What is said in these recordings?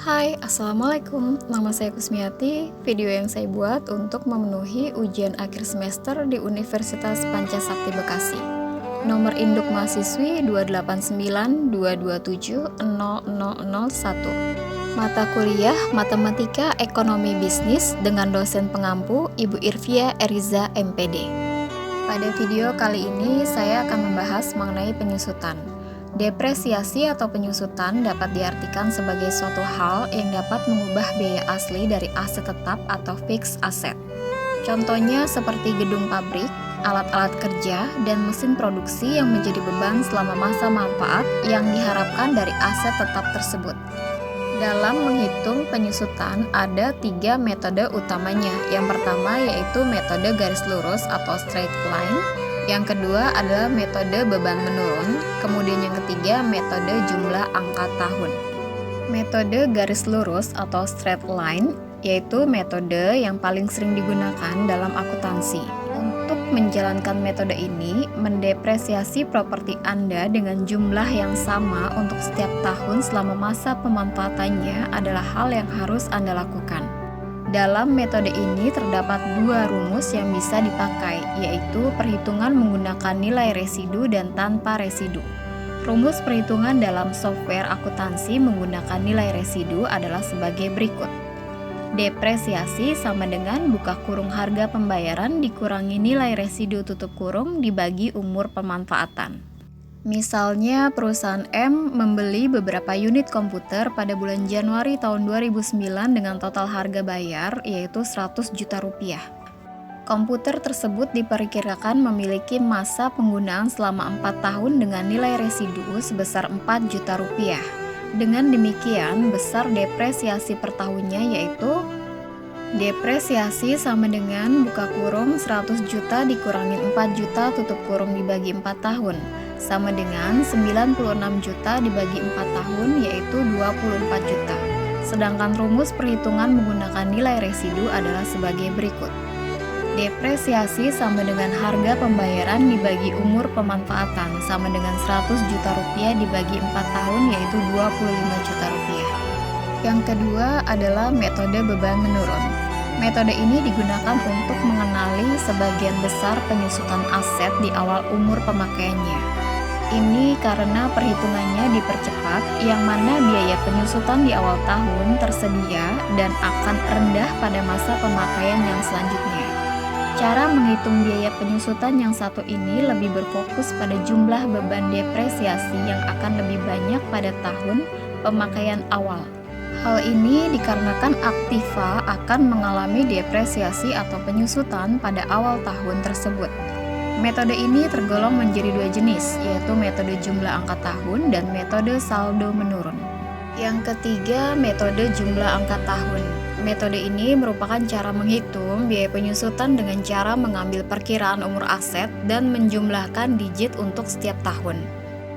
Hai, Assalamualaikum. Nama saya Kusmiati. Video yang saya buat untuk memenuhi ujian akhir semester di Universitas Pancasakti Bekasi. Nomor induk mahasiswi 28922700001. Mata kuliah Matematika Ekonomi Bisnis dengan dosen pengampu Ibu Irvia Eriza MPD. Pada video kali ini saya akan membahas mengenai penyusutan. Depresiasi atau penyusutan dapat diartikan sebagai suatu hal yang dapat mengubah biaya asli dari aset tetap atau fixed asset. Contohnya seperti gedung pabrik, alat-alat kerja, dan mesin produksi yang menjadi beban selama masa manfaat yang diharapkan dari aset tetap tersebut. Dalam menghitung penyusutan ada 3 metode utamanya. Yang pertama yaitu metode garis lurus atau straight line. Yang kedua adalah metode beban menurun, kemudian yang ketiga metode jumlah angka tahun. Metode garis lurus atau straight line yaitu metode yang paling sering digunakan dalam akuntansi. Untuk menjalankan metode ini, mendepresiasi properti Anda dengan jumlah yang sama untuk setiap tahun selama masa pemanfaatannya adalah hal yang harus Anda lakukan. Dalam metode ini terdapat 2 rumus yang bisa dipakai, yaitu perhitungan menggunakan nilai residu dan tanpa residu. Rumus perhitungan dalam software akuntansi menggunakan nilai residu adalah sebagai berikut. Depresiasi sama dengan buka kurung harga pembayaran dikurangi nilai residu tutup kurung dibagi umur pemanfaatan. Misalnya perusahaan M membeli beberapa unit komputer pada bulan Januari tahun 2009 dengan total harga bayar yaitu 100 juta rupiah. Komputer tersebut diperkirakan memiliki masa penggunaan selama 4 tahun dengan nilai residu sebesar 4 juta rupiah. Dengan demikian, besar depresiasi per tahunnya yaitu depresiasi sama dengan buka kurung 100 juta dikurangi 4 juta tutup kurung dibagi 4 tahun sama dengan 96 juta dibagi 4 tahun yaitu 24 juta. Sedangkan rumus perhitungan menggunakan nilai residu adalah sebagai berikut. Depresiasi sama dengan harga pembayaran dibagi umur pemanfaatan sama dengan 100 juta rupiah dibagi 4 tahun yaitu 25 juta rupiah. Yang kedua adalah metode beban menurun. Metode ini digunakan untuk mengenali sebagian besar penyusutan aset di awal umur pemakaiannya. Ini karena perhitungannya dipercepat, yang mana biaya penyusutan di awal tahun tersedia dan akan rendah pada masa pemakaian yang selanjutnya. Cara menghitung biaya penyusutan yang satu ini lebih berfokus pada jumlah beban depresiasi yang akan lebih banyak pada tahun pemakaian awal. Hal ini dikarenakan aktiva akan mengalami depresiasi atau penyusutan pada awal tahun tersebut. Metode ini tergolong menjadi 2 jenis, yaitu metode jumlah angka tahun dan metode saldo menurun. Yang ketiga, metode jumlah angka tahun. Metode ini merupakan cara menghitung biaya penyusutan dengan cara mengambil perkiraan umur aset dan menjumlahkan digit untuk setiap tahun.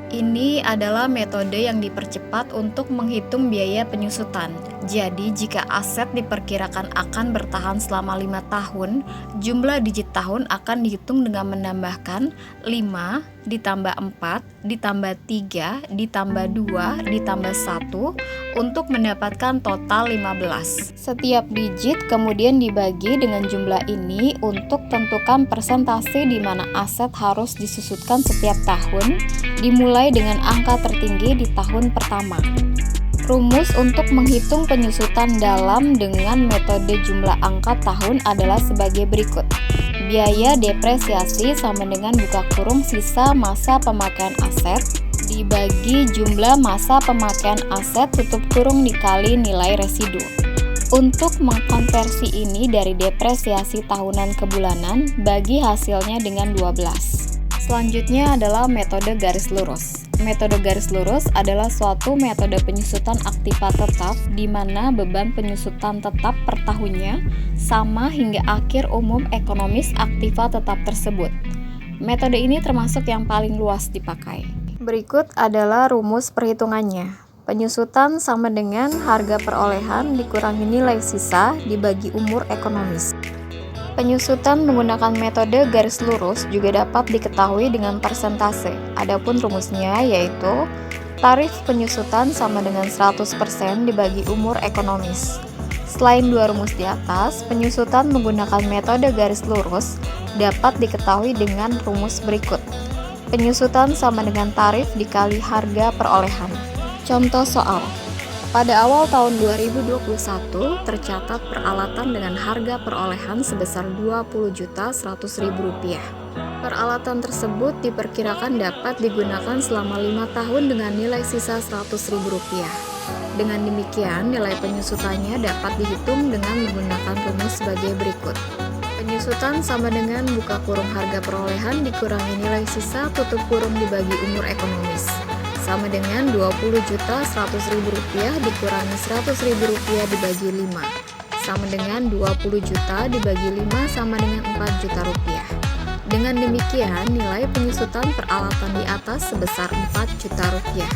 Ini adalah metode yang dipercepat untuk menghitung biaya penyusutan. Jadi, jika aset diperkirakan akan bertahan selama 5 tahun, jumlah digit tahun akan dihitung dengan menambahkan 5, ditambah 4, ditambah 3, ditambah 2, ditambah 1, untuk mendapatkan total 15. Setiap digit kemudian dibagi dengan jumlah ini untuk tentukan persentase di mana aset harus disusutkan setiap tahun, dimulai dengan angka tertinggi di tahun pertama. Rumus untuk menghitung penyusutan dalam dengan metode jumlah angka tahun adalah sebagai berikut. Biaya depresiasi sama dengan buka kurung sisa masa pemakaian aset dibagi jumlah masa pemakaian aset tutup kurung dikali nilai residu. Untuk mengkonversi ini dari depresiasi tahunan ke bulanan, bagi hasilnya dengan 12. Selanjutnya adalah metode garis lurus. Metode garis lurus adalah suatu metode penyusutan aktiva tetap di mana beban penyusutan tetap per tahunnya sama hingga akhir umum ekonomis aktiva tetap tersebut. Metode ini termasuk yang paling luas dipakai. Berikut adalah rumus perhitungannya. Penyusutan sama dengan harga perolehan dikurangi nilai sisa dibagi umur ekonomis. Penyusutan menggunakan metode garis lurus juga dapat diketahui dengan persentase. Adapun rumusnya yaitu Tarif penyusutan sama dengan 100% dibagi umur ekonomis. Selain dua rumus di atas, penyusutan menggunakan metode garis lurus dapat diketahui dengan rumus berikut. Penyusutan sama dengan tarif dikali harga perolehan. Contoh soal. Pada awal tahun 2021, tercatat peralatan dengan harga perolehan sebesar Rp20.100.000. Peralatan tersebut diperkirakan dapat digunakan selama 5 tahun dengan nilai sisa Rp100.000. Dengan demikian, nilai penyusutannya dapat dihitung dengan menggunakan rumus sebagai berikut. Penyusutan sama dengan buka kurung harga perolehan dikurangi nilai sisa tutup kurung dibagi umur ekonomis. Sama dengan Rp20.100.000 dikurangi Rp100.000 dibagi 5. Sama dengan 20 juta dibagi 5 sama dengan Rp4.000.000. Dengan demikian, nilai penyusutan peralatan di atas sebesar Rp4.000.000.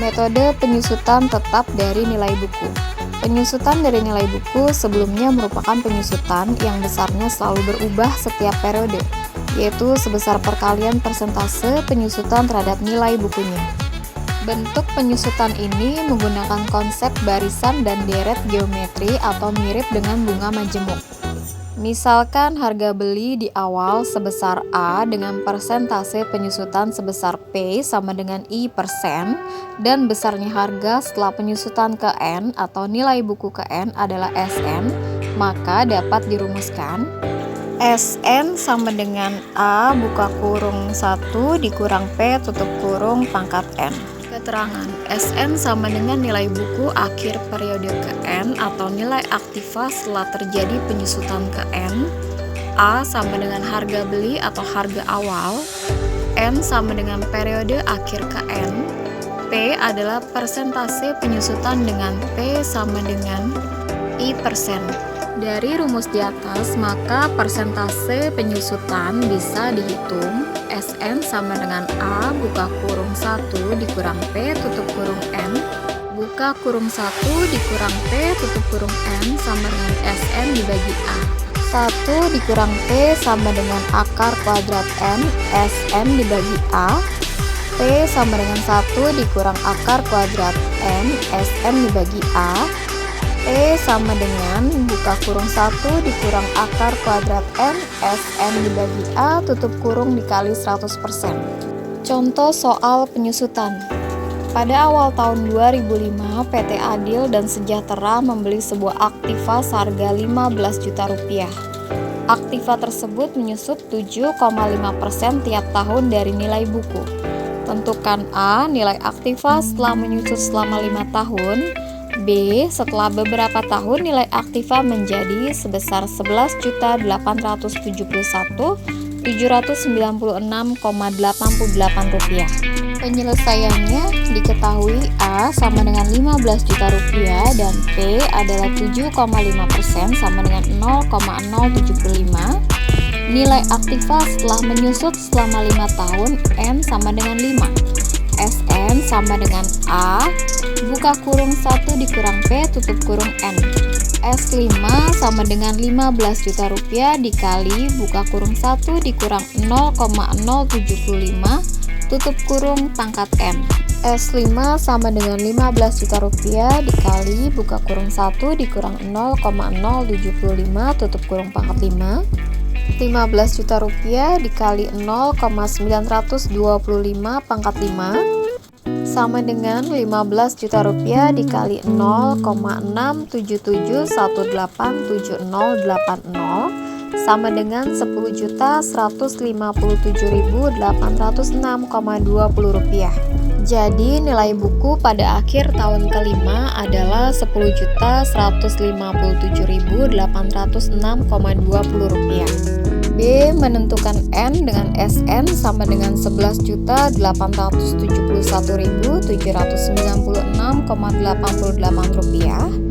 Metode penyusutan tetap dari nilai buku. Penyusutan dari nilai buku sebelumnya merupakan penyusutan yang besarnya selalu berubah setiap periode, yaitu sebesar perkalian persentase penyusutan terhadap nilai bukunya. Bentuk penyusutan ini menggunakan konsep barisan dan deret geometri atau mirip dengan bunga majemuk. Misalkan harga beli di awal sebesar A dengan persentase penyusutan sebesar P sama dengan I% dan besarnya harga setelah penyusutan ke N atau nilai buku ke N adalah Sn, maka dapat dirumuskan Sn sama dengan A buka kurung 1 dikurang P tutup kurung pangkat N. Keterangan Sn sama dengan nilai buku akhir periode ke N atau nilai aktiva setelah terjadi penyusutan ke N. A sama dengan harga beli atau harga awal. N sama dengan periode akhir ke N. P adalah persentase penyusutan dengan P sama dengan I%. Dari rumus di atas, maka persentase penyusutan bisa dihitung Sn sama dengan A buka kurung 1 dikurang P tutup kurung N buka kurung 1 dikurang P tutup kurung N sama dengan Sn dibagi A. 1 dikurang P sama dengan akar kuadrat N Sn dibagi A. P sama dengan 1 dikurang akar kuadrat N Sn dibagi A. P sama dengan buka kurung 1 dikurang akar kuadrat N Sn dibagi A tutup kurung dikali 100%. Contoh soal penyusutan. Pada awal tahun 2005, PT Adil dan Sejahtera membeli sebuah aktiva seharga Rp15 juta. Aktiva tersebut menyusup 7,5% tiap tahun dari nilai buku. Tentukan A, nilai aktiva setelah menyusut selama 5 tahun. B. Setelah beberapa tahun nilai aktiva menjadi sebesar Rp11.791.796,88. Penyelesaiannya diketahui A sama dengan Rp15 juta dan P adalah 7,5% sama dengan 0,075. Nilai aktiva setelah menyusut selama 5 tahun N sama dengan 5. Sn sama dengan A buka kurung 1 dikurang P tutup kurung N. S5 sama dengan Rp15 juta dikali buka kurung 1 dikurang 0,075 tutup kurung pangkat N. S5 sama dengan Rp15 juta dikali buka kurung 1 dikurang 0,075 tutup kurung pangkat 5. Rp15 juta dikali 0,925 pangkat 5 sama dengan Rp15 juta dikali 0,677187080 sama dengan Rp10.157.806,20. Jadi nilai buku pada akhir tahun kelima adalah Rp10.157.806,20. B. Menentukan N dengan Sn sama dengan Rp11.871.796,88.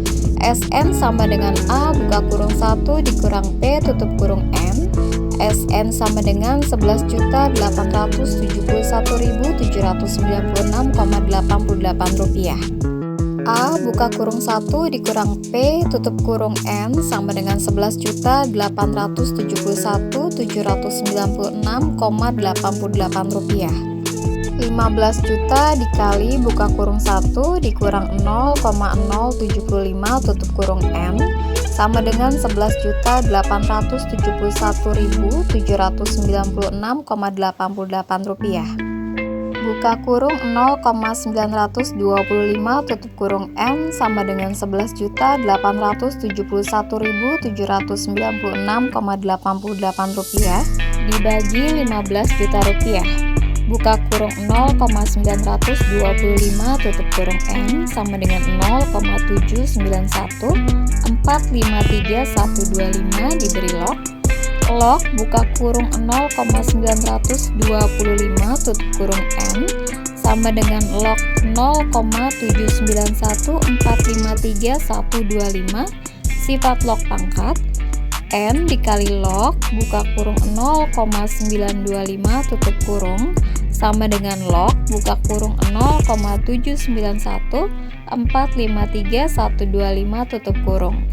Sn sama dengan A buka kurung 1 dikurang P tutup kurung N. Sn sama dengan Rp11.871.796,88. A buka kurung 1 dikurang P tutup kurung N sama dengan Rp11.871.796,88. 15 juta dikali buka kurung 1 dikurang 0,075 tutup kurung M sama dengan 11.871.796,88 rupiah. Buka kurung 0,925 tutup kurung M sama dengan 11.871.796,88 rupiah dibagi 15 juta rupiah. Buka kurung 0,925 tutup kurung M sama dengan 0,791453125 diberi log. Log buka kurung 0,925 tutup kurung M sama dengan log 0,791453125 sifat log pangkat N dikali log buka kurung 0,925 tutup kurung sama dengan log buka kurung 0,791453125 tutup kurung.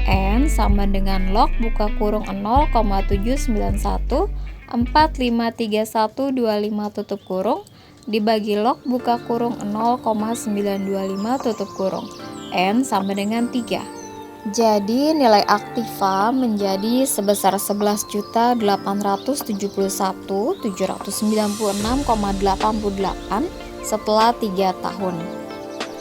N sama dengan log buka kurung 0,791453125 tutup kurung dibagi log buka kurung 0,925 tutup kurung. N sama dengan 3. Jadi nilai aktiva menjadi sebesar 11.871.796,88 setelah 3 tahun.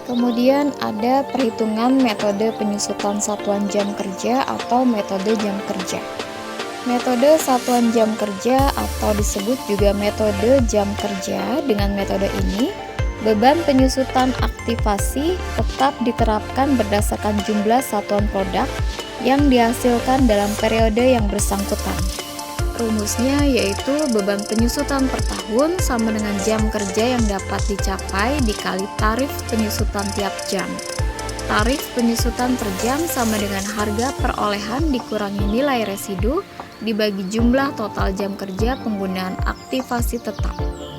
Kemudian ada perhitungan metode penyusutan satuan jam kerja atau metode jam kerja. Metode satuan jam kerja atau disebut juga metode jam kerja. Dengan metode ini, beban penyusutan aktivasi tetap diterapkan berdasarkan jumlah satuan produk yang dihasilkan dalam periode yang bersangkutan. Rumusnya yaitu beban penyusutan per tahun sama dengan jam kerja yang dapat dicapai dikali tarif penyusutan tiap jam. Tarif penyusutan per jam sama dengan harga perolehan dikurangi nilai residu dibagi jumlah total jam kerja penggunaan aktivasi tetap.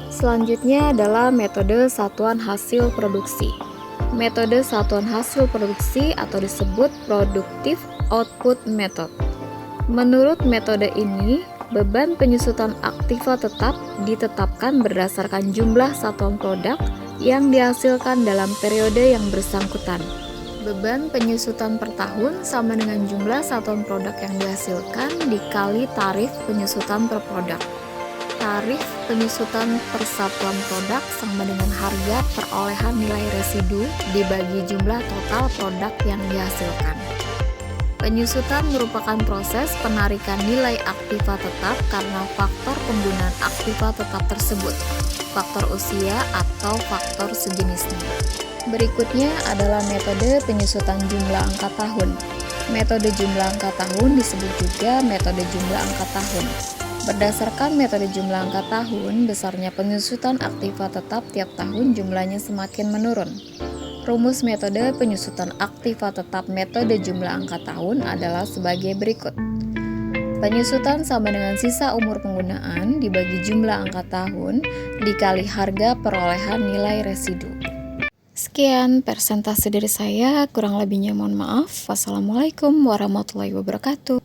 Selanjutnya adalah metode satuan hasil produksi. Metode satuan hasil produksi atau disebut productive output method. Menurut metode ini, beban penyusutan aktiva tetap ditetapkan berdasarkan jumlah satuan produk yang dihasilkan dalam periode yang bersangkutan. Beban penyusutan per tahun sama dengan jumlah satuan produk yang dihasilkan dikali tarif penyusutan per produk. Tarif penyusutan per satuan produk sama dengan harga perolehan nilai residu dibagi jumlah total produk yang dihasilkan. Penyusutan merupakan proses penarikan nilai aktiva tetap karena faktor penggunaan aktiva tetap tersebut, faktor usia atau faktor sejenisnya. Berikutnya adalah metode penyusutan jumlah angka tahun. Metode jumlah angka tahun disebut juga metode jumlah angka tahun. Berdasarkan metode jumlah angka tahun, besarnya penyusutan aktiva tetap tiap tahun jumlahnya semakin menurun. Rumus metode penyusutan aktiva tetap metode jumlah angka tahun adalah sebagai berikut. Penyusutan sama dengan sisa umur penggunaan dibagi jumlah angka tahun dikali harga perolehan nilai residu. Sekian persentase dari saya, kurang lebihnya mohon maaf. Wassalamualaikum warahmatullahi wabarakatuh.